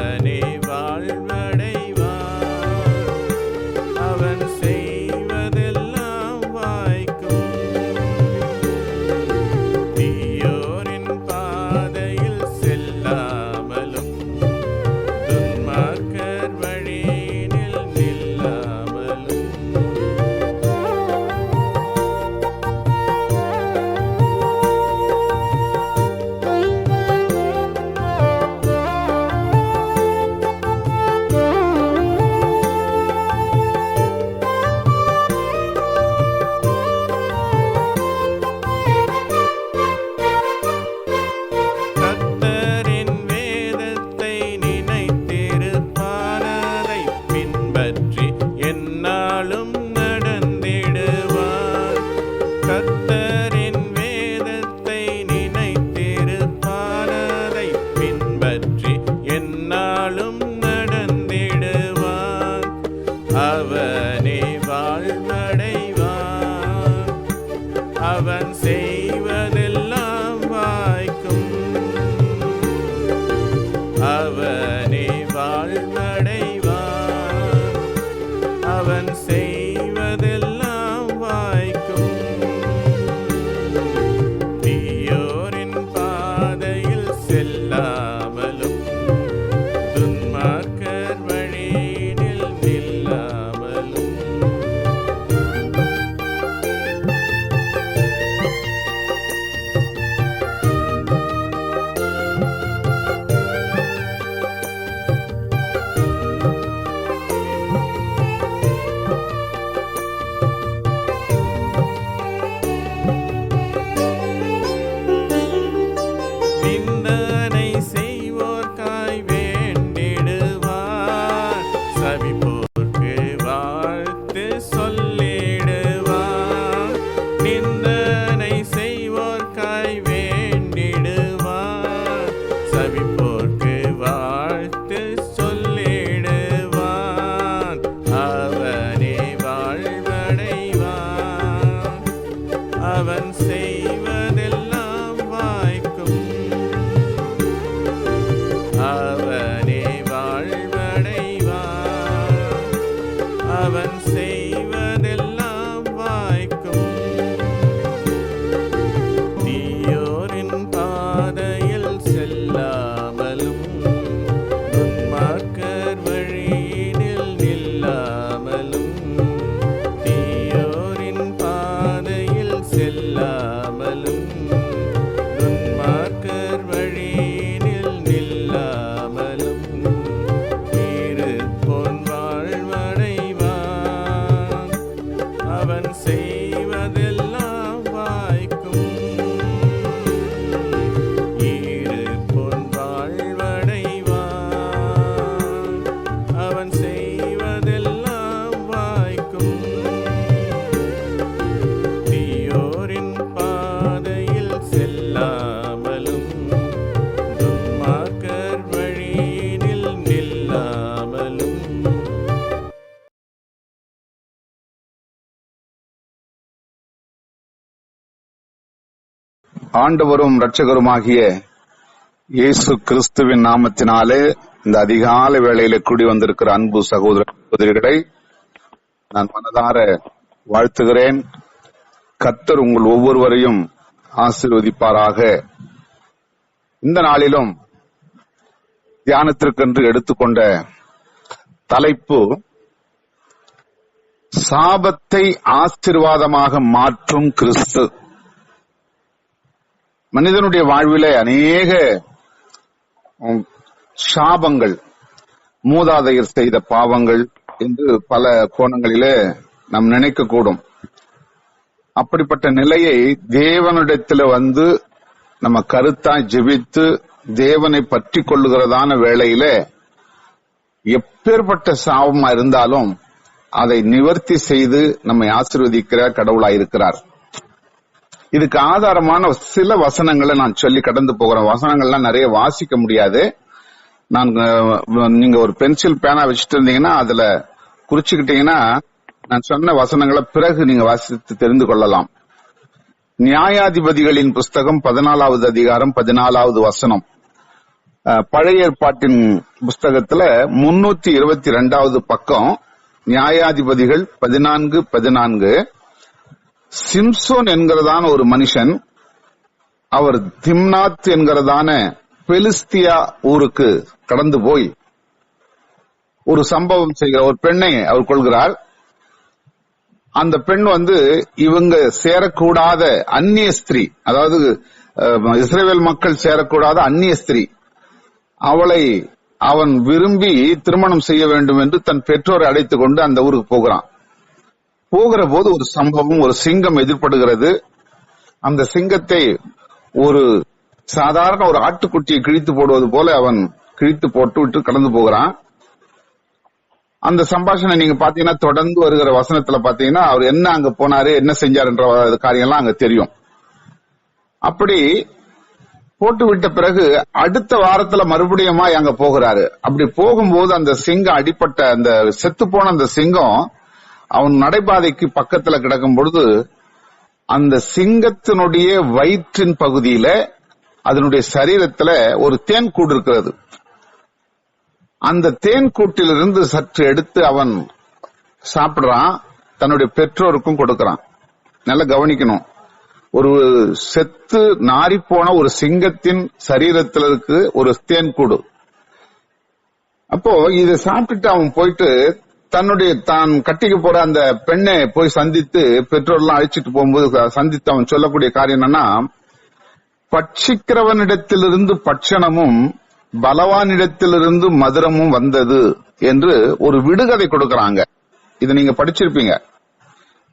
அவனே வாழ்வடைவான், அவன் செய்வதெல்லாம் வாய்க்கும். தீயோரின் பாதையில் செல்லாமலும் துன்மார்க்கர் வழியினில் நில்லாமலும். கர்த்தரின் வேதத்தை நினைத்திருப்பான், அதைப் பின்பற்றி எந்நாளும் நடந்திடுவான். கர்த்தரின் வேதத்தை நினைத்திருப்பான், அதைப் பின்பற்றி எந்நாளும் நடந்திடுவான். அவனே வாழ்வடைவான், அவன் செய்வதெல்லாம் வாய்க்கும். அவனே வாழ்வடைவான், அவன் செய்வதெல்லாம் வாய்க்கும். தீயோரின் பாதையில் செல்லாமலும் துன்மார்க்கர் வழியினில் நில்லாமலும். நிந்தனை செய்வோர்க்காய் வேண்டிடுவான், சபிப்போர்க்கு வாழ்த்து சொல்லிடுவான். நிந்தனை செய்வோர்க்காய் வேண்டிடுவான், சபிப்போர்க்கு வாழ்த்து சொல்லிடுவான். அவனே வாழ்வடைவான், அவன் செய்வதெல்லாம் வாய்க்கும். அவனே வாழ்வடைவான், அவன் செய்வதெல்லாம் வாய்க்கும். தீயோரின் பாதையில் செல்லாமலும் துன்மார்க்கர் வழியினில் நில்லாமலும். தீயோரின் பாதையில் செல்லாமலும் துன்மார்க்கர் வழியினில் நில்லாமலும். இருப்போன் வாழ்வடைவான், அவன் செய்வதெல்லாம் வாய்க்கும். இருப்போன் வாழ்வடைவான், அவன் செய்வதெல்லாம் வாய்க்கும். தீயோரின் பாதையில் செல்லாமலும் துன்மார்க்கர் வழியினில் நில்லாமலும். ஆண்டவரும் இரட்சகருமாகிய இயேசு கிறிஸ்துவின் நாமத்தினாலே இந்த அதிகாலை வேளையில கூடி வந்திருக்கிற அன்பு சகோதர சகோதரிகளை நான் மனதார வாழ்த்துகிறேன். கர்த்தர் உங்கள் ஒவ்வொருவரையும் ஆசீர்வதிப்பாராக. இந்த நாளிலும் தியானத்திற்கென்று எடுத்துக்கொண்ட தலைப்பு சாபத்தை ஆசீர்வாதமாக மாற்றும் கிறிஸ்து. மனிதனுடைய வாழ்விலே அநேக சாபங்கள், மூதாதையர் செய்த பாவங்கள் என்று பல கோணங்களிலே நாம் நினைக்கக்கூடும். அப்படிப்பட்ட நிலையை தேவனிடத்தில் வந்து நம்ம கருத்தாய் ஜெபித்து தேவனை பற்றி கொள்ளுகிறதான வேளையில எப்பேற்பட்ட சாபமா இருந்தாலும் அதை நிவர்த்தி செய்து நம்மை ஆசீர்வதிக்கிற கடவுளாயிருக்கிறார். இதுக்கு ஆதாரமான சில வசனங்களை நான் சொல்லி கடந்து போகிறேன். வசனங்கள்லாம் நிறைய வாசிக்க முடியாது. நீங்க ஒரு பென்சில் பேனா வச்சுட்டு இருந்தீங்கன்னா அதுல குறிச்சுக்கிட்டீங்கன்னா நான் சொன்ன வசனங்களை பிறகு நீங்க வாசித்து தெரிந்து கொள்ளலாம். நியாயாதிபதிகளின் புஸ்தகம் 14வது அதிகாரம் 14வது வசனம். பழைய ஏற்பாட்டின் புஸ்தகத்துல 322வது பக்கம், நியாயாதிபதிகள் 14:14. சிம்சோன் என்கிறதான ஒரு மனுஷன், அவர் திம்னாத் என்கிறதான பெலிஸ்தியா ஊருக்கு கடந்து போய் ஒரு சம்பவம் செய்கிற ஒரு பெண்ணை அவர் கொள்கிறார். அந்த பெண் இவங்க சேரக்கூடாத அந்நிய ஸ்திரீ, அதாவது இஸ்ரவேல் மக்கள் சேரக்கூடாத அந்நிய ஸ்திரீ. அவளை அவன் விரும்பி திருமணம் செய்ய வேண்டும் என்று தன் பெற்றோரை அழைத்துக் கொண்டு அந்த ஊருக்கு போகிறான். போகிற போது ஒரு சம்பவம், ஒரு சிங்கம் எதிர்படுகிறது. அந்த சிங்கத்தை ஒரு சாதாரண ஒரு ஆட்டுக்குட்டியை கிழித்து போடுவது போல அவன் கிழித்து போட்டு விட்டு கடந்து போகிறான். அந்த சம்பாஷணை நீங்க பாத்தீங்கன்னா தொடர்ந்து வருகிற வசனத்துல பாத்தீங்கன்னா அவர் என்ன அங்க போனாரு, என்ன செஞ்சாருன்ற காரியம்லாம் அங்க தெரியும். அப்படி போட்டு விட்ட பிறகு அடுத்த வாரத்துல மறுபடியும் அங்க போகிறாரு. அப்படி போகும்போது அந்த சிங்கம் அடிப்பட்ட அந்த செத்து போன அந்த சிங்கம் அவன் நடைபாதைக்கு பக்கத்துல கிடக்கும் பொழுது அந்த சிங்கத்தினுடைய வயிற்றின் பகுதியில அதனுடைய சரீரத்துல ஒரு தேன் கூடு இருக்கிறது. அந்த தேன் கூட்டிலிருந்து சற்று எடுத்து அவன் சாப்பிடுறான், தன்னுடைய பெற்றோருக்கும் கொடுக்கறான். நல்லா கவனிக்கணும், ஒரு செத்து நாரிப்போன ஒரு சிங்கத்தின் சரீரத்தில் இருக்கு ஒரு தேன் கூடு. அப்போ இதை சாப்பிட்டுட்டு அவன் போயிட்டு தான் கட்டிக்க போற அந்த பெண்ணை போய் சந்தித்து பெற்றோர்லாம் அழைச்சிட்டு போகும்போது சந்தித்து அவன் சொல்லக்கூடிய காரியம் என்னன்னா, பட்சிக்கிறவனிடத்திலிருந்து பட்சணமும் பலவானிடத்திலிருந்து மதுரமும் வந்தது என்று ஒரு விடுகதை கொடுக்கறாங்க. இதை நீங்க படிச்சிருப்பீங்க.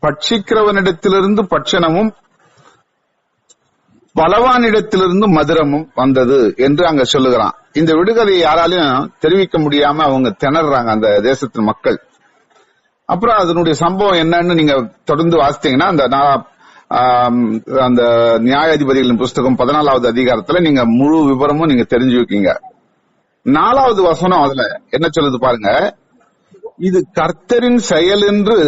பட்சிக்கிறவனிடத்திலிருந்து பட்சணமும் பலவானிடத்திலிருந்து மதுரமும் வந்தது என்று அங்க சொல்லுகிறான். இந்த விடுகதையை யாராலையும் தெரிவிக்க முடியாம அவங்க திணறாங்க அந்த தேசத்தின் மக்கள். அப்புறம் அதனுடைய சம்பவம் என்னன்னு நீங்க தொடர்ந்து வாசித்தீங்கன்னா அந்த நியாயாதிபதிகளின் புஸ்தகம் 14வது அதிகாரத்துல நீங்க முழு விவரமும் நீங்க தெரிஞ்சு வைக்கீங்க. 4வது வசனம் அதுல என்ன சொல்லுது பாருங்க. இது கர்த்தரின் செயல் என்று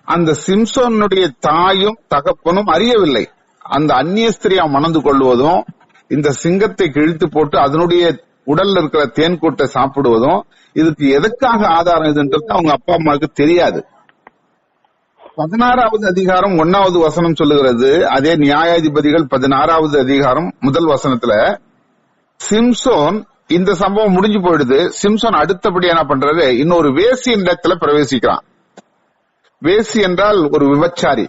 அந்த சிம்சோனுடைய தாயும் தகப்பனும் அறியவில்லை. அந்த அந்நிய ஸ்திரியை மணந்து கொள்வதும் இந்த சிங்கத்தை கிழித்து போட்டு அதனுடைய உடல்ல இருக்கிற தேன்கூட்டை சாப்பிடுவதும் இதுக்கு எதுக்காக ஆதாரம் இதுன்றது அவங்க அப்பா அம்மாவுக்கு தெரியாது. 16வது அதிகாரம் 1வது வசனம் சொல்லுகிறது. அதே நியாயாதிபதிகள் 16வது அதிகாரம் 1 வசனத்துல சிம்சோன், இந்த சம்பவம் முடிஞ்சு போயிடுது. சிம்சோன் அடுத்தபடி என்ன பண்றாரு, இன்னொரு வேசியின் இடத்துல பிரவேசிக்கிறான். வேசி என்றால் ஒரு விபச்சாரி.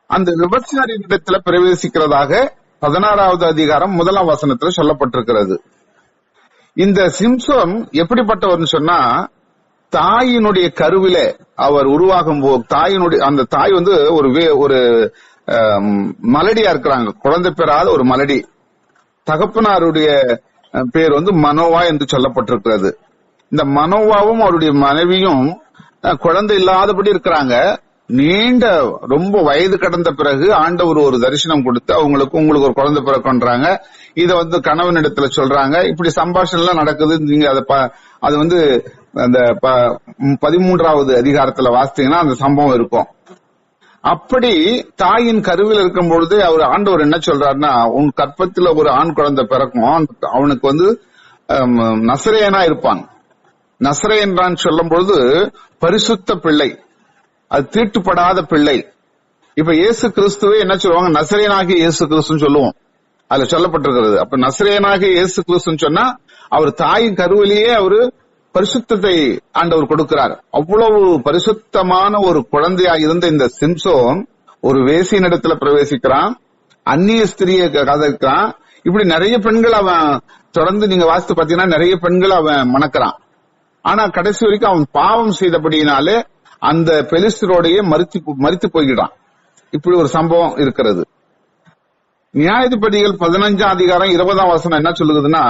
அந்த விபச்சாரி இடத்துல பிரவேசிக்கிறதாக 16வது அதிகாரம் 1ஆம் வசனத்துல சொல்லப்பட்டிருக்கிறது. இந்த சிம்சோன் எப்படிப்பட்டவர்னு சொன்னா, தாயினுடைய கருவில அவர் உருவாகும் போது அந்த தாய் ஒரு மலடியா இருக்கிறாங்க, குழந்தை பெறாத ஒரு மலடி. தகப்பனாருடைய பேர் மனோவா என்று சொல்லப்பட்டிருக்கிறது. இந்த மனோவாவும் அவருடைய மனைவியும் குழந்தை இல்லாதபடி இருக்கிறாங்க. நீண்ட ரொம்ப வயது கடந்த பிறகு ஆண்டவர் ஒரு தரிசனம் கொடுத்து உங்களுக்கு ஒரு குழந்தை பிறக்குன்றாங்க. இத கணவனிடத்துல சொல்றாங்க. இப்படி சம்பாஷணை எல்லாம் நடக்குது. நீங்க அது அந்த 13வது அதிகாரத்துல வாசித்தீங்கன்னா அந்த சம்பவம் இருக்கும். அப்படி தாயின் கருவில் இருக்கும் பொழுது அவர் ஆண்டவர் என்ன சொல்றாருன்னா, உன் கற்பத்துல ஒரு ஆண் குழந்தை பிறக்கும், அவனுக்கு நசரேயனா இருப்பான். நசரேயன்றான்னு சொல்லும் பொழுது பரிசுத்த பிள்ளை, அது தீட்டுப்படாத பிள்ளை. இப்ப இயேசு கிறிஸ்துவே என்ன சொல்லுவாங்க, நசரேயனாகிய இயேசு கிறிஸ்துன்னு சொல்லுவோம். அதுல சொல்லப்பட்டிருக்கிறது. அப்ப நசரேயனாகிய இயேசு கிறிஸ்துன்னு சொன்னா அவர் தாயின் கருவிலேயே அவரு பரிசுத்தத்தை ஆண்டவர் கொடுக்கிறார். அவ்வளவு பரிசுத்தமான ஒரு குழந்தையா இருந்த இந்த சிம்சோன் ஒரு வேசியின் இடத்துல பிரவேசிக்கிறான், அந்நிய ஸ்திரியை கதைக்கிறான். இப்படி நிறைய பெண்கள் அவன் தொடர்ந்து நீங்க வாசித்து பாத்தீங்கன்னா நிறைய பெண்கள் அவன் மணக்கிறான். ஆனா கடைசி வரைக்கும் அவன் பாவம் செய்தபடியினாலே அந்த பெலிஸ்தரோடையே மரித்து போய்கிறான். இப்படி ஒரு சம்பவம் இருக்கிறது. நியாயாதிபதிகள் 15ஆம் அதிகாரம் 20ஆம் வசனம் என்ன சொல்லுதுன்னா,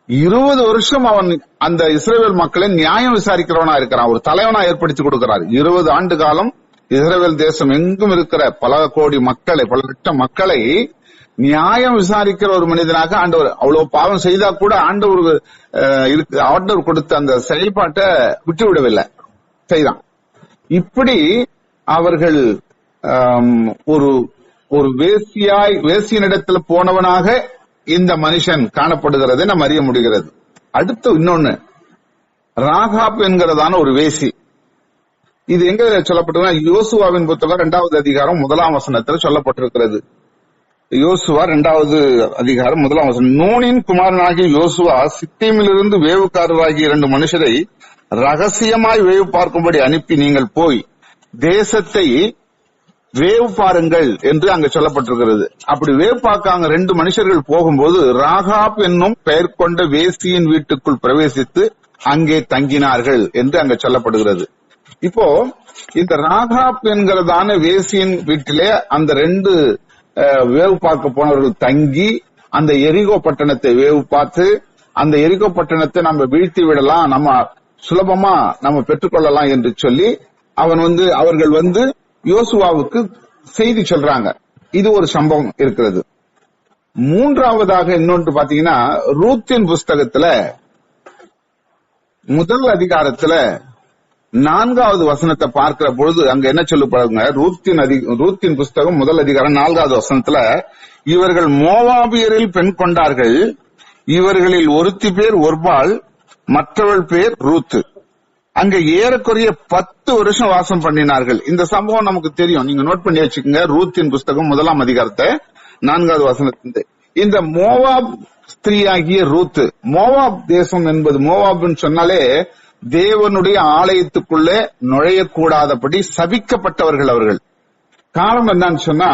20 வருஷம் அவன் அந்த இஸ்ரவேல் மக்களை நியாயம் விசாரிக்கிறவனா இருக்கிறான். ஒரு தலைவனா ஏற்படுத்தி கொடுக்கிறார். 20 ஆண்டு காலம் இஸ்ரவேல் தேசம் எங்கும் இருக்கிற பல கோடி மக்களை, பல லட்சம் மக்களை நியாயம் விசாரிக்கிற ஒரு மனிதனாக ஆண்டவர், அவ்வளவு பாவம் செய்தா கூட ஆண்டவர் கொடுத்த அந்த செயல்பாட்டை விட்டுவிடவில்லை, செய்தான். இப்படி அவர்கள் ஒரு வேசியினிடத்துல போனவனாக இந்த மனுஷன் காணப்படுகிறதை நம்ம அறிய முடிகிறது. அடுத்து இன்னொன்னு, ராகாப் என்கிறதான ஒரு வேசி. இது எங்க சொல்லப்பட்டிருக்குன்னா யோசுவாவின் புத்தகம் 2வது அதிகாரம் 1ஆம் வசனத்தில் சொல்லப்பட்டிருக்கிறது. யோசுவா 2வது அதிகாரம் 1ஆம் வசனம். நூனின் குமாரனாகிய யோசுவா சித்தீமிலிருந்து வேவுக்காரராகிய 2 மனுஷரை ரகசியமாய் வேவு பார்க்கும்படி அனுப்பி, நீங்கள் போய் தேசத்தை வேவு பாருங்கள் என்று அங்க சொல்லப்பட்டிருக்கிறது. அப்படி வேவு பார்க்க அங்க 2 மனுஷர்கள் போகும்போது ராகாப் என்னும் பெயர் கொண்ட வேசியின் வீட்டுக்குள் பிரவேசித்து அங்கே தங்கினார்கள் என்று அங்க சொல்லப்படுகிறது. இப்போ இந்த ராகாப் என்கிறதான வேசியின் வீட்டிலே அந்த 2 வேவு பார்க்க போனவர்கள் தங்கி அந்த எரிகோ பட்டணத்தை வேவு பார்த்து, அந்த எரிகோ பட்டணத்தை நம்ம வீழ்த்தி விடலாம், நம்ம சுலபமா நம்ம பெற்றுக்கொள்ளலாம் என்று சொல்லி அவர்கள் யோசுவாவுக்கு செய்தி சொல்றாங்க. இது ஒரு சம்பவம் இருக்கிறது. மூன்றாவதாக இன்னொன்று பாத்தீங்கன்னா, ரூத்தின் புஸ்தகத்துல 1 அதிகாரத்துல 4வது வசனத்தை பார்க்கிற பொழுது அங்க என்ன சொல்லப்படுங்க, ரூத்தின் புஸ்தகம் 1 அதிகாரம் 4வது வசனத்துல, இவர்கள் மோவாபியரில் பெண் கொண்டார்கள், இவர்களில் ஒருத்தி பேர் ஒர்பாள், மற்றவள் பேர் ரூத்து. அங்க ஏறக்குறைய 10 வருஷம் வாசம் பண்ணினார்கள். இந்த சம்பவம் நமக்கு தெரியும், நீங்க நோட் பண்ணி வச்சுக்கோங்க. ரூத்தின் புஸ்தகம் 1ஆம் அதிகாரத்தை 4வது வசனத்திலிருந்து. இந்த மோவாப் ஸ்திரீயாகிய ரூத்து, மோவாப் தேசம் என்பது, மோவாப்னு சொன்னாலே தேவனுடைய ஆலயத்துக்குள்ளே நுழையக்கூடாதபடி சபிக்கப்பட்டவர்கள் அவர்கள். காரணம் என்னன்னு சொன்னா,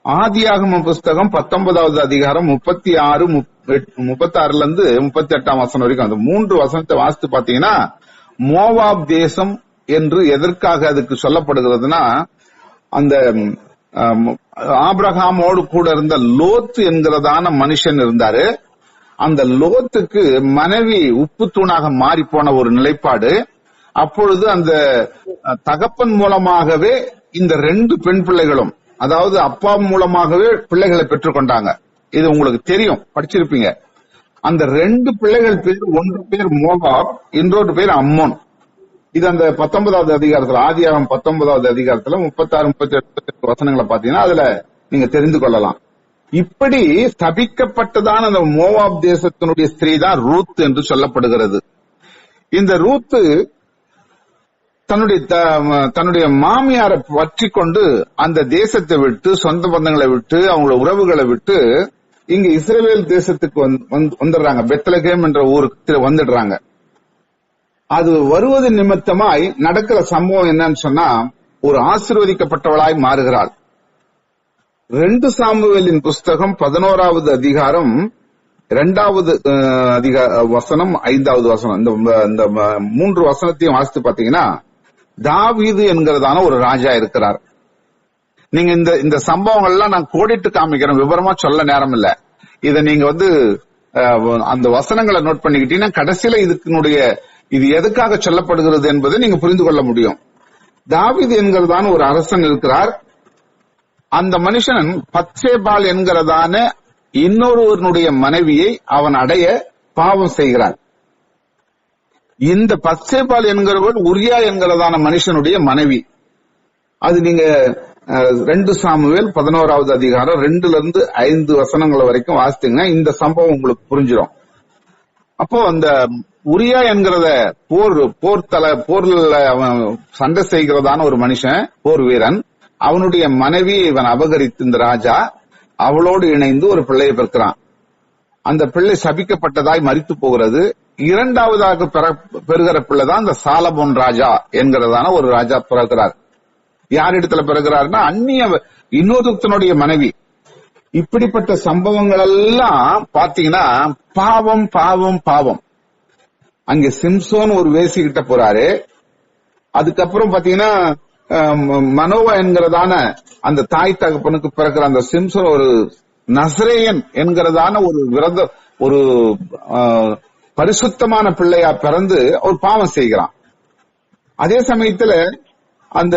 ஆதியாகம புஸ்தகம் 19வது அதிகாரம் 36 இருந்து 38ஆம் வசனம் வரைக்கும் அந்த 3 வசனத்தை வாசித்து பாத்தீங்கன்னா, மோவாப் தேசம் என்று எதற்காக அதுக்கு சொல்லப்படுகிறதுனா, அந்த ஆபிரகாமோடு கூட இருந்த லோத்து என்கிறதான மனுஷன் இருந்தாரு. அந்த லோத்துக்கு மனைவி உப்பு தூணாக மாறி போன ஒரு நிலைப்பாடு. அப்பொழுது அந்த தகப்பன் மூலமாகவே இந்த 2 பெண் பிள்ளைகளும், அதாவது அப்பா மூலமாகவே பிள்ளைகளை பெற்றுக்கொண்டாங்க. இது உங்களுக்கு தெரியும், படிச்சிருப்பீங்க. அந்த 2 பிள்ளைகள் பேர், ஒன்று பேர் மோவாப், இன்னொரு பேர் அம்மோன். இது அந்த 19வது அதிகாரத்துல, ஆதியாகமம் 19வது அதிகாரத்துல 36, 38 வசனங்களை பாத்தீங்கன்னா அதுல நீங்க தெரிந்து கொள்ளலாம். இப்படி ஸ்தபிக்கப்பட்டதான அந்த மோவாப் தேசத்தினுடைய ஸ்திரீ தான் ரூத் என்று சொல்லப்படுகிறது. இந்த ரூத்து தன்னுடைய மாமியாரை பற்றி கொண்டு அந்த தேசத்தை விட்டு, சொந்த பந்தங்களை விட்டு, அவங்களோட உறவுகளை விட்டு இங்க இஸ்ரவேல் தேசத்துக்கு வந்துடுறாங்க. பெத்லகேம் என்ற ஊருக்கு வந்துடுறாங்க. அது வருவது நிமித்தமாய் நடக்கிற சம்பவம் என்னன்னு சொன்னா, ஒரு ஆசீர்வதிக்கப்பட்டவளாய் மாறுகிறாள். 2 சாமுவேலின் புஸ்தகம் 11வது அதிகாரம் 2வது வசனம் 5வது வசனம், இந்த 3 வசனத்தையும் வாசித்து பாத்தீங்கன்னா, தாவீது என்கிறதான ஒரு ராஜா இருக்கிறார். நீங்க இந்த சம்பவங்கள்லாம் நான் கோடிட்டு காமிக்கிறேன், விவரமா சொல்ல நேரம் இல்ல. இத நீங்க அந்த வசனங்களை நோட் பண்ணிக்கிட்டீங்கன்னா கடைசியில இது எதுக்காக சொல்லப்படுகிறது என்பதை நீங்க புரிந்து கொள்ள முடியும். தாவீது என்கிறதான ஒரு அரசன் இருக்கிறார். அந்த மனுஷன் பத்சேபாள் என்கிறதான இன்னொருவனுடைய மனைவியை அவன் அடைய பாவம் செய்கிறான். இந்த பத்சேபாள் என்கிறவள் உரியா என்கிறதான மனுஷனுடைய மனைவி. அது நீங்க 2 சாமுவேல் 11வது அதிகாரம் 2 இருந்து 5 வசனங்கள் வரைக்கும் வாசித்தீங்கன்னா இந்த சம்பவம் உங்களுக்கு புரிஞ்சிடும். அப்போ அந்த உரியா என்கிறத போர்ல அவன் சண்டை செய்கிறதான ஒரு மனுஷன், போர் வீரன். அவனுடைய மனைவியை இவன் அபகரித்து இந்த ராஜா அவளோடு இணைந்து ஒரு பிள்ளையை பெறுகிறான். அந்த பிள்ளை சபிக்கப்பட்டதாய் மரித்து போகிறது. 2வதாக பெறுகிற பிள்ளை தான் இந்த சாலமோன் ராஜா என்கிறதான ஒரு ராஜா பிறகுறார். யார் இடத்துல பிறகுறாருன்னா, அந்நிய இன்னொருத்தனுடைய மனைவி. இப்படிப்பட்ட சம்பவங்கள் எல்லாம் பாத்தீங்கன்னா பாவம் பாவம் பாவம். அங்க சிம்சோன் ஒரு வேசிக்கிட்ட போறாரு. அதுக்கப்புறம் பாத்தீங்கன்னா மனோவா என்கிறதான அந்த தாய் தகப்பனுக்கு பிறக்கிற அந்த சிம்சோன் ஒரு நசரேயன் என்கிறதான ஒரு பரிசுத்தமான பிள்ளையா பிறந்து ஒரு பாவம் செய்கிறான். அதே சமயத்துல அந்த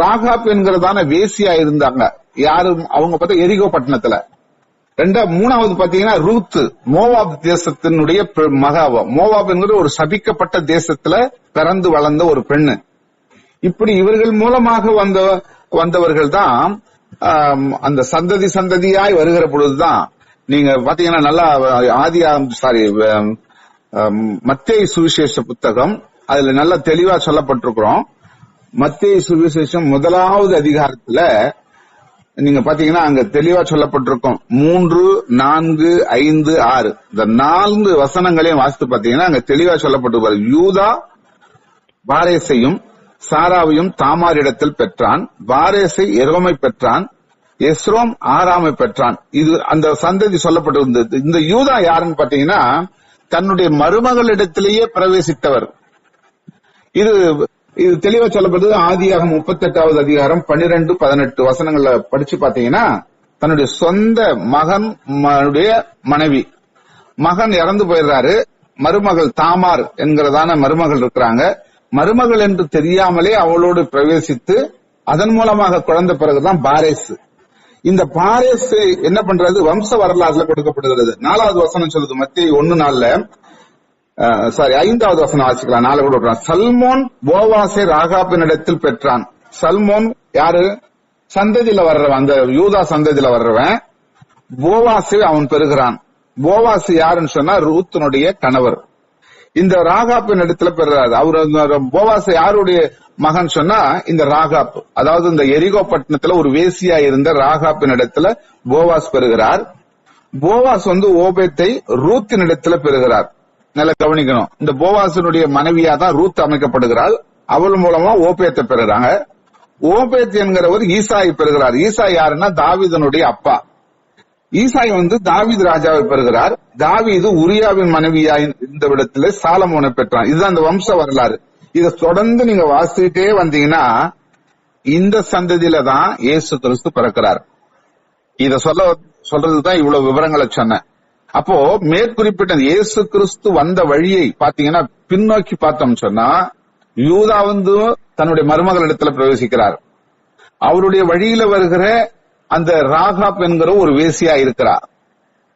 ராகாப் என்கிறதான வேசியா இருந்தாங்க. யாரும் அவங்க பார்த்தா எரிகோ பட்டணத்துல. 3வது பாத்தீங்கன்னா ரூத், மோவாப் தேசத்தினுடைய மகாவா. மோவாப் என்கிற ஒரு சபிக்கப்பட்ட தேசத்துல பிறந்து வளர்ந்த ஒரு பெண்ணு. இப்படி இவர்கள் மூலமாக வந்தவர்கள் தான் அந்த சந்ததியாய் வருகிற பொழுதுதான் நீங்க பாத்தீங்கன்னா நல்லா மத்தேயு சுவிசேஷ புத்தகம் அதுல நல்லா தெளிவா சொல்லப்பட்டிருக்கிறோம். மத்தேயு சுவிசேஷம் 1வது அதிகாரத்துல நீங்க பாத்தீங்கன்னா அங்க தெளிவா சொல்லப்பட்டிருக்கும். 3, 4, 5, 6 இந்த 4 வசனங்களையும் வாசித்து பாத்தீங்கன்னா அங்க தெளிவா சொல்லப்பட்டிருப்பாரு. யூதா பாரேசையும் சாராவையும் தாமாரிடத்தில் பெற்றான். பாரேசை எரோமை பெற்றான். எஸ்ரோம் ஆராமை பெற்றான். இது அந்த சந்ததி சொல்லப்பட்டிருந்தது. இந்த யூதா யாருன்னு பாத்தீங்கன்னா தன்னுடைய மருமகளிடத்திலேயே பிரவேசித்தவர். இது தெளிவா சொல்லப்பட்டது. ஆதியாகமம் 38வது அதிகாரம் 12, 18 வசனங்கள்ல படிச்சு பாத்தீங்கன்னா தன்னுடைய சொந்த மகனுடைய மனைவி, மகன் இறந்து போயிடுறாரு. மருமகள் தாமார் என்கிறதான மருமகள் இருக்கிறாங்க. மருமகள் என்று தெரியாமலே அவளோடு பிரவேசித்து அதன் மூலமாக குழந்தை பிறகுதான் பாரேஸ். இந்த பாரேஸ் என்ன பண்றது? வம்ச வரலாறுல கொடுக்கப்படுகிறது. 4வது வசனம் சொல்லுது. மத்தேயு 1:4 5வது வசனம் வாசிக்கலாம். 4 கூட விடுறான். சல்மோன் போவாசை ராகாபின் இடத்தில் பெற்றான். சல்மோன் யாரு? சந்ததியில வர்றவன், அந்த யூதா சந்ததியில வர்றவன். போவாசை அவன் பெறுகிறான். போவாசு யாருன்னு சொன்னா ரூத்தினுடைய கணவர். இந்த ராகாப்பின் இடத்துல பெறுறாரு. அவரு போவாசை யாருடைய மகன் சொன்னா இந்த ராகாப், அதாவது இந்த எரிகோ பட்டணத்துல ஒரு வேசியா இருந்த ராகாப்பின் இடத்துல போவாஸ் பெறுகிறார். போவாஸ் ஓபேத்தை ரூத்தின் இடத்துல பெறுகிறார். நல்லா கவனிக்கணும். இந்த போவாசனுடைய மனைவியா தான் ரூத் அமைக்கப்படுகிறாள். அவள் மூலமா ஓபேத்தை பெறுறாங்க. ஓபேத் என்கிறவர் ஈசாயை பெறுகிறார். ஈசாய் யாருன்னா தாவீதனுடைய அப்பா. ஈசாய் தாவீது ராஜாவை பெறுகிறார். தாவீது உரியாவின் மனைவியா இந்த இடத்துல சாலமோனை பெற்றான். இதுதான் இந்த வம்ச வரலாறு. இதை தொடர்ந்து நீங்க வாசிக்கிட்டே வந்தீங்கன்னா இந்த சந்ததியில தான் இயேசு கிறிஸ்து பிறக்கிறார். இத சொல்றதுதான் இவ்வளவு விவரங்களை சொன்னேன். அப்போ மேற்குறிப்பிட்ட இயேசு கிறிஸ்து வந்த வழியை பாத்தீங்கன்னா பின்னோக்கி பார்த்தோம் சொன்னா யூதா தன்னுடைய மருமகள் இடத்துல பிரவேசிக்கிறார். அவருடைய வழியில வருகிற அந்த ராகாப் என்கிற ஒரு வேசியா இருக்கிறார்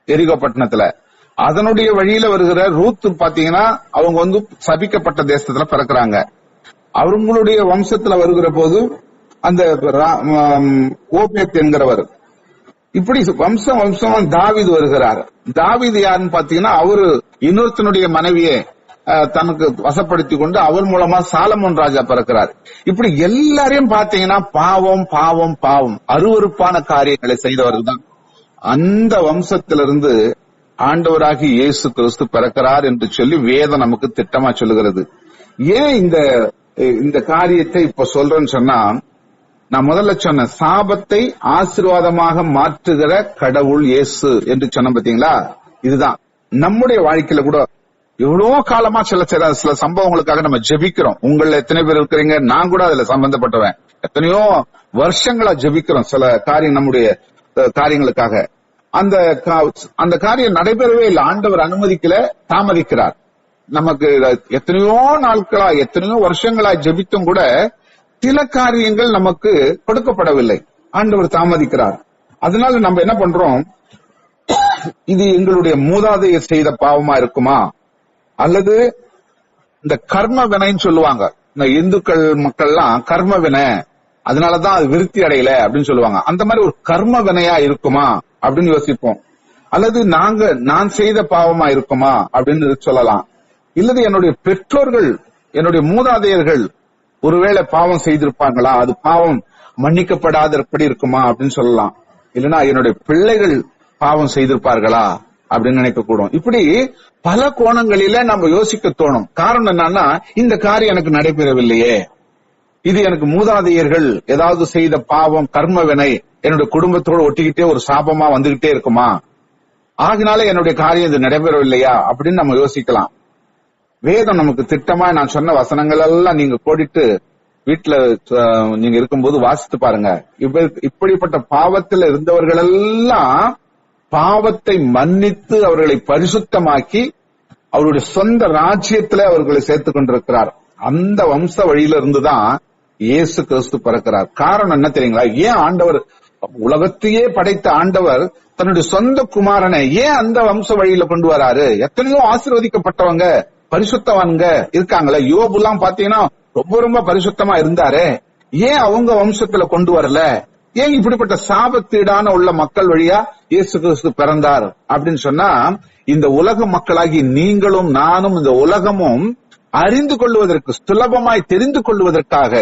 எரிகோ பட்டணத்துல. அதனுடைய வழியில வருகிற ரூத் பாத்தீங்கன்னா அவங்க சபிக்கப்பட்ட தேசத்துல பிறக்கிறாங்க. அவங்களுடைய வம்சத்துல வருகிற போது அந்த ஓபேத் என்கிறவர். இப்படி வம்சமா தாவீது வருகிறார். தாவீது யாருன்னு பாத்தீங்கன்னா அவரு இன்னொருத்தனுடைய மனைவியை தனக்கு வசப்படுத்தி கொண்டு அவர் மூலமா சாலமோன் ராஜா பிறக்கிறார். இப்படி எல்லாரையும் பாத்தீங்கன்னா பாவம் பாவம் பாவம் அருவருப்பான காரியங்களை செய்தவர்கள் தான் அந்த வம்சத்திலிருந்து ஆண்டவராகி இயேசு கிறிஸ்து பிறக்கிறார் என்று சொல்லி வேதம் நமக்கு திட்டமா சொல்லுகிறது. ஏன் இந்த காரியத்தை இப்ப சொல்றேன்னு சொன்னா, நான் முதல்ல சொன்ன சாபத்தை ஆசீர்வாதமாக மாற்றுகிற கடவுள் இயேசு என்று சொன்ன பாத்தீங்களா, இதுதான் நம்முடைய வாழ்க்கையில கூட எவ்வளவு காலமா சில சம்பவங்களுக்காக நம்ம ஜெபிக்கிறோம். உங்கள எத்தனை பேர் இருக்கிறீங்க? நான் கூட அதுல சம்பந்தப்பட்டவன். எத்தனையோ வருஷங்களா ஜெபிக்கிறோம் சில காரியம், நம்முடைய காரியங்களுக்காக. அந்த காரியம் நடைபெறவே இல்லை. ஆண்டவர் அனுமதிக்கல, தாமதிக்கிறார். நமக்கு எத்தனையோ நாட்களா எத்தனையோ வருஷங்களா ஜெபித்தும் கூட சில காரியங்கள் நமக்கு கொடுக்கப்படவில்லை. ஆண்டவர் தாமதிக்கிறார். அதனால நம்ம என்ன பண்றோம்? இது எங்களுடைய மூதாதையர் செய்த பாவமா இருக்குமா, அல்லது இந்த கர்ம வினைன்னு சொல்லுவாங்க. இந்த இந்துக்கள் மக்கள்லாம் கர்ம வினை, அதனாலதான் அது விருத்தி அடையல அப்படின்னு சொல்லுவாங்க. அந்த மாதிரி ஒரு கர்ம வினையா இருக்குமா அப்படின்னு யோசிப்போம். அல்லது நான் செய்த பாவமா இருக்குமா அப்படின்னு சொல்லலாம். இல்லது என்னுடைய பெற்றோர்கள், என்னுடைய மூதாதையர்கள் ஒருவேளை பாவம் செய்திருப்பாங்களா, அது பாவம் மன்னிக்கப்படாதபடி இருக்குமா அப்படின்னு சொல்லலாம். இல்லைன்னா என்னுடைய பிள்ளைகள் பாவம் செய்திருப்பார்களா அப்படின்னு நினைக்க கூடும். இப்படி பல கோணங்களில நம்ம யோசிக்க தோணும். காரணம் என்னன்னா, இந்த காரியம் எனக்கு நடைபெறவில்லையே, இது எனக்கு மூதாதையர்கள் ஏதாவது செய்த பாவம் கர்ம வினை என்னுடைய குடும்பத்தோடு ஒட்டிக்கிட்டே ஒரு சாபமா வந்துகிட்டே இருக்குமா, ஆகினால என்னுடைய காரியம் இது நடைபெறவில்லையா அப்படின்னு நம்ம யோசிக்கலாம். வேதம் நமக்கு திட்டமா நான் சொன்ன வசனங்கள் எல்லாம் நீங்க கோடிட்டு வீட்டுல நீங்க இருக்கும்போது வாசித்து பாருங்க. இப்படிப்பட்ட பாவத்தில் இருந்தவர்கள் எல்லாம் பாவத்தை மன்னித்து அவர்களை பரிசுத்தமாக்கி அவருடைய சொந்த ராஜ்யத்துல அவர்களை சேர்த்துக் கொண்டிருக்கிறார். அந்த வம்ச வழியில இருந்துதான் இயேசு கிறிஸ்து பிறக்கிறார். காரணம் என்ன தெரியுங்களா? ஏன் ஆண்டவர், உலகத்தையே படைத்த ஆண்டவர் தன்னுடைய சொந்த குமாரனை ஏன் அந்த வம்ச வழியில கொண்டு வராரு? எத்தனையோ ஆசீர்வதிக்கப்பட்டவங்க பரிசுத்தவான்க இருக்காங்களே. யோபுலாம் பாத்தீங்கன்னா ரொம்ப ரொம்ப பரிசுத்தமா இருந்தாரு. ஏன் அவங்க வம்சத்துல கொண்டு வரல? ஏன் இப்படிப்பட்ட சாபத்தீடான உள்ள மக்கள் வழியா இயேசு கிறிஸ்து பிறந்தார் அப்படின்னு சொன்னா, இந்த உலக மக்களாகி நீங்களும் நானும் இந்த உலகமும் அறிந்து கொள்வதற்கு, சுலபமாய் தெரிந்து கொள்வதற்காக.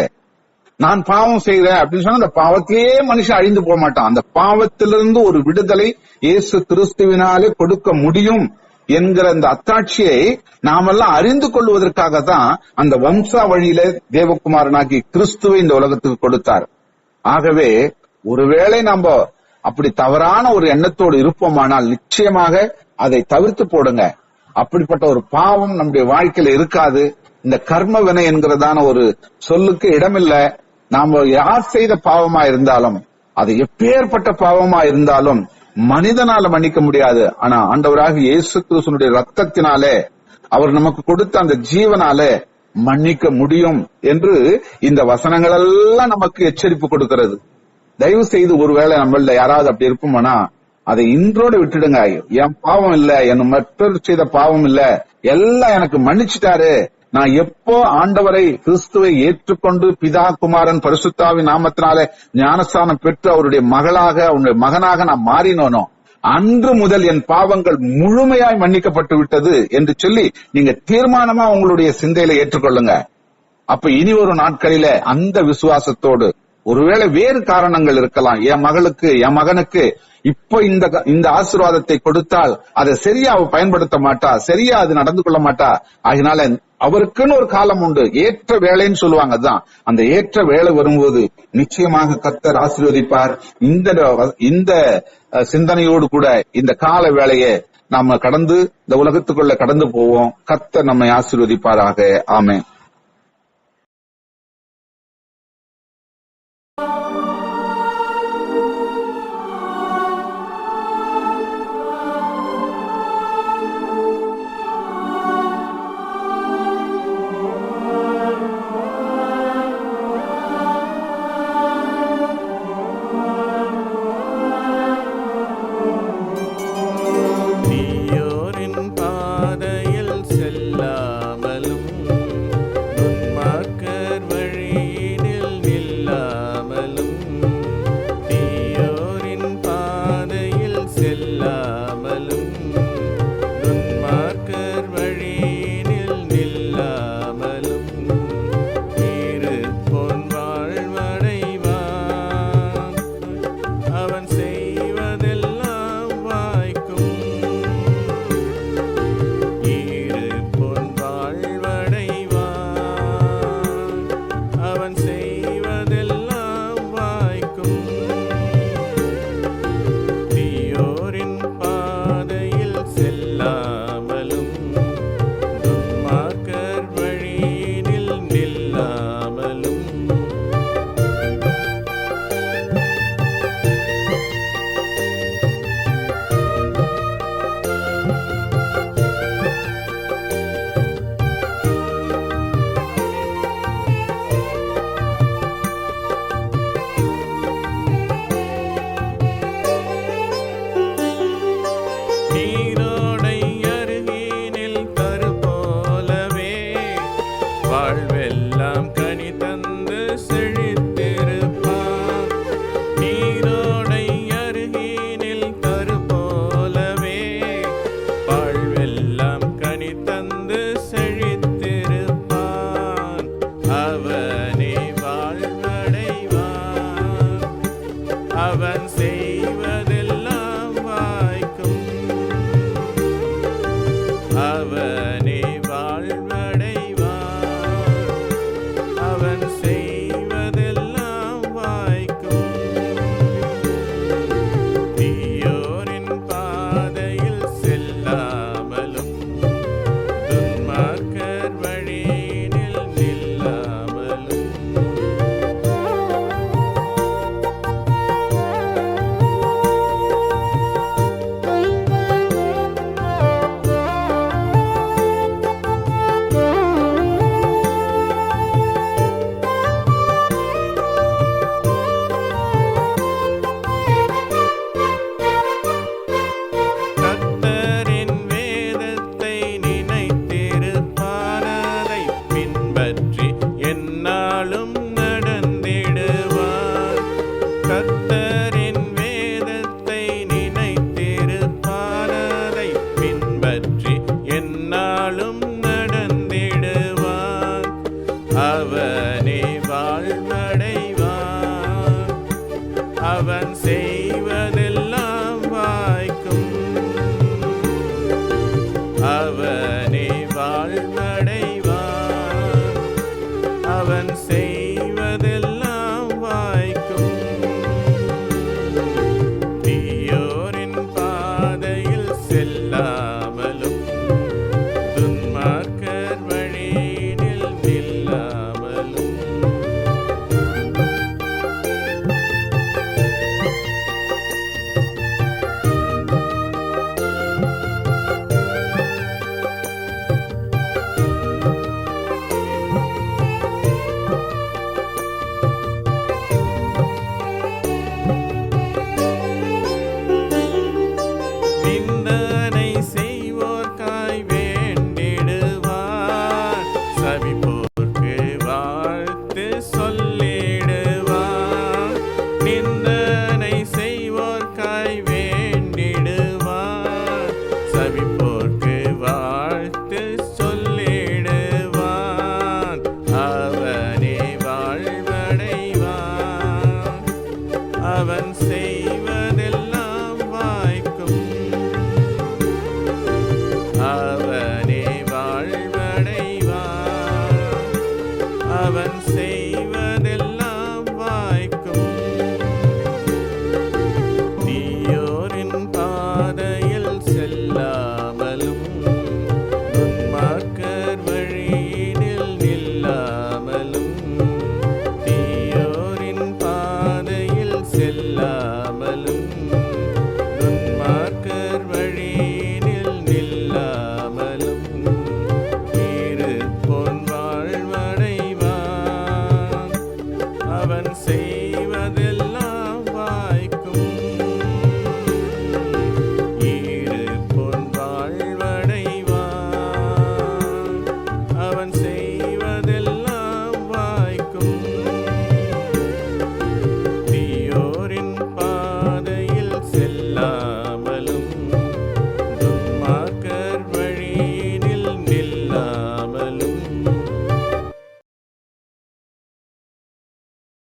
நான் பாவம் செய்யறேன் அப்படின்னு சொன்னா அந்த பாவத்திலேயே மனுஷன் அழிந்து போக மாட்டான். அந்த பாவத்திலிருந்து ஒரு விடுதலை இயேசு கிறிஸ்துவினாலே கொடுக்க முடியும் என்கிற அந்த அத்தாட்சியை நாமெல்லாம் அறிந்து கொள்வதற்காக தான் அந்த வம்சா வழியில தேவகுமாரனாகி கிறிஸ்துவை இந்த உலகத்துக்கு கொடுத்தார். ஆகவே ஒருவேளை நம்ம அப்படி தவறான ஒரு எண்ணத்தோடு இருப்போமானால் நிச்சயமாக அதை தவிர்த்து போடுங்க. அப்படிப்பட்ட ஒரு பாவம் நம்முடைய வாழ்க்கையில இருக்காது. இந்த கர்ம வினை என்கிறதான ஒரு சொல்லுக்கு இடமில்ல. நாம யார் செய்த பாவமா இருந்தாலும், அது எப்பேற்பட்ட பாவமா இருந்தாலும் மனிதனால மன்னிக்க முடியாது. ஆனா ஆண்டவராக இயேசு கிறிஸ்துவினுடைய ரத்தத்தினாலே, அவர் நமக்கு கொடுத்த அந்த ஜீவனாலே மன்னிக்க முடியும் என்று இந்த வசனங்கள் எல்லாம் நமக்கு எச்சரிப்பு கொடுக்கிறது. தயவு செய்து ஒருவேளை நம்மள யாராவது அப்படி இருப்போம்னா அதை இன்றோடு விட்டுடுங்க. என் பாவம் இல்ல, என் மற்றொரு செய்த பாவம் இல்ல, எல்லாம் எனக்கு மன்னிச்சுட்டாரு. நான் எப்போ ஆண்டவரை கிறிஸ்துவை ஏற்றுக்கொண்டு பிதா குமாரன் பரிசுத்தாவின் நாமத்தினாலே ஞானஸ்தானம் பெற்று அவருடைய மகளாக, அவருடைய மகனாக நான் மாறினோனோ அன்று முதல் என் பாவங்கள் முழுமையாய் மன்னிக்கப்பட்டு விட்டது என்று சொல்லி நீங்க தீர்மானமா உங்களுடைய சிந்தையில ஏற்றுக்கொள்ளுங்க. அப்ப இனி ஒரு நாட்களில அந்த விசுவாசத்தோடு, ஒருவேளை வேறு காரணங்கள் இருக்கலாம், என் மகளுக்கு என் மகனுக்கு இப்ப இந்த ஆசீர்வாதத்தை கொடுத்தால் அதை சரியா அவ பயன்படுத்த மாட்டா, சரியா அது நடந்து கொள்ள மாட்டா. அதனால அவருக்குன்னு ஒரு காலம் உண்டு, ஏற்ற வேலைன்னு சொல்லுவாங்க. அதுதான் அந்த ஏற்ற வேலை வரும்போது நிச்சயமாக கர்த்தர் ஆசீர்வதிப்பார். இந்த சிந்தனையோடு கூட இந்த கால வேளையை நாம கடந்து இந்த உலகத்துக்குள்ள கடந்து போவோம். கர்த்தர் நம்மை ஆசீர்வதிப்பாராக. ஆமென்.